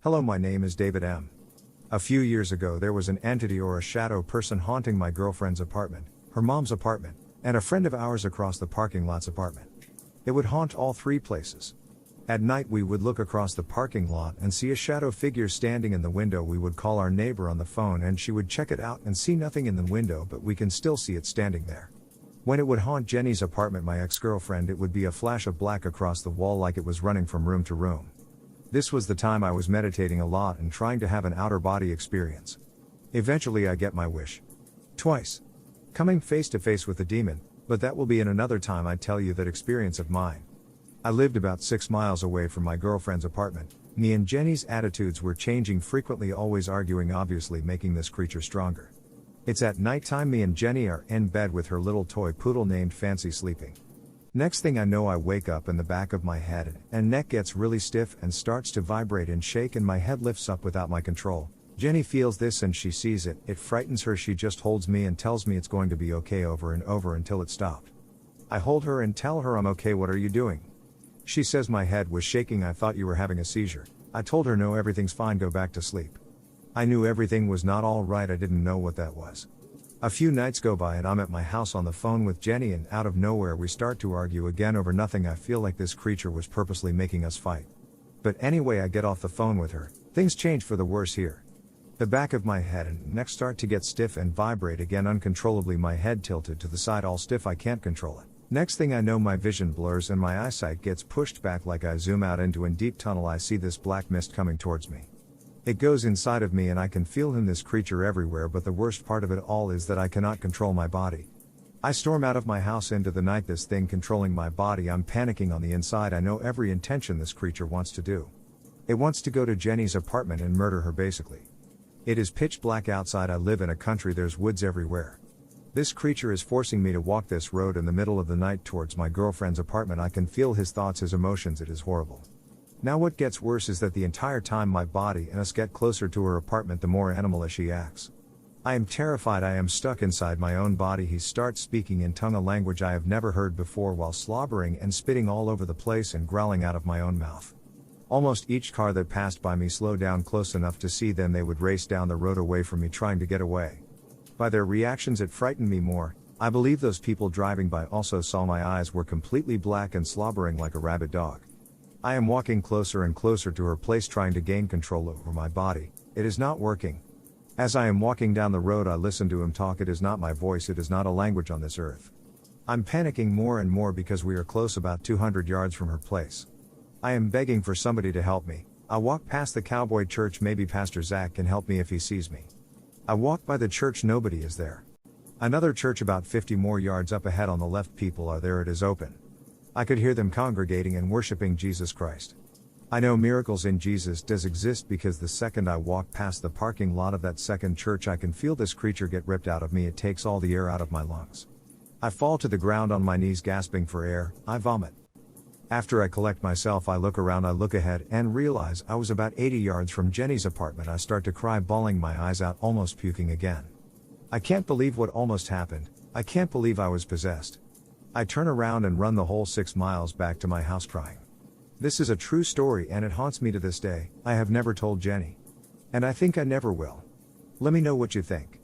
Hello, my name is David M. A few years ago there was an entity or a shadow person haunting my girlfriend's apartment, her mom's apartment, and a friend of ours across the parking lot's apartment. It would haunt all three places. At night we would look across the parking lot and see a shadow figure standing in the window. We would call our neighbor on the phone and she would check it out and see nothing in the window, but we can still see it standing there. When it would haunt Jenny's apartment, my ex-girlfriend, it would be a flash of black across the wall like it was running from room to room. This was the time I was meditating a lot and trying to have an outer body experience. Eventually I get my wish. Twice. Coming face to face with the demon, but that will be in another time. I tell you that experience of mine. I lived about 6 miles away from my girlfriend's apartment. Me and Jenny's attitudes were changing frequently, always arguing, obviously making this creature stronger. It's at nighttime. Me and Jenny are in bed with her little toy poodle named Fancy sleeping. Next thing I know, I wake up and the back of my head and neck gets really stiff and starts to vibrate and shake, and my head lifts up without my control. Jenny feels this and she sees it. It frightens her. She just holds me and tells me it's going to be okay over and over until it stopped. I hold her and tell her I'm okay. What are you doing? She says my head was shaking. I thought you were having a seizure. I told her no, everything's fine, go back to sleep. I knew everything was not all right. I didn't know what that was. A few nights go by and I'm at my house on the phone with Jenny, and out of nowhere we start to argue again over nothing. I feel like this creature was purposely making us fight. But anyway, I get off the phone with her. Things change for the worse here. The back of my head and neck start to get stiff and vibrate again uncontrollably. My head tilted to the side, all stiff. I can't control it. Next thing I know, my vision blurs and my eyesight gets pushed back. Like I zoom out into a deep tunnel, I see this black mist coming towards me. It goes inside of me and I can feel this creature everywhere, but the worst part of it all is that I cannot control my body. I storm out of my house into the night, this thing controlling my body. I'm panicking on the inside. I know every intention this creature wants to do. It wants to go to Jenny's apartment and murder her, basically. It is pitch black outside. I live in a country, there's woods everywhere. This creature is forcing me to walk this road in the middle of the night towards my girlfriend's apartment. I can feel his thoughts, his emotions. It is horrible. Now what gets worse is that the entire time my body and us get closer to her apartment, the more animalish she acts. I am terrified. I am stuck inside my own body. He starts speaking in tongue, a language I have never heard before, while slobbering and spitting all over the place and growling out of my own mouth. Almost each car that passed by me slowed down close enough to see them. They would race down the road away from me, trying to get away. By their reactions it frightened me more. I believe those people driving by also saw my eyes were completely black and slobbering like a rabid dog. I am walking closer and closer to her place, trying to gain control over my body. It is not working. As I am walking down the road, I listen to him talk. It is not my voice. It is not a language on this earth. I'm panicking more and more because we are close, about 200 yards from her place. I am begging for somebody to help me. I walk past the Cowboy Church. Maybe Pastor Zach can help me if he sees me. I walk by the church. Nobody is there. Another church about 50 more yards up ahead on the left. People are there. It is open. I could hear them congregating and worshiping Jesus Christ. I know miracles in Jesus does exist because the second I walk past the parking lot of that second church, I can feel this creature get ripped out of me. It takes all the air out of my lungs. I fall to the ground on my knees, gasping for air. I vomit. After I collect myself, I look around. I look ahead and realize I was about 80 yards from Jenny's apartment. I start to cry, bawling my eyes out, almost puking again. I can't believe what almost happened. I can't believe I was possessed. I turn around and run the whole 6 miles back to my house crying. This is a true story and it haunts me to this day. I have never told Jenny. And I think I never will. Let me know what you think.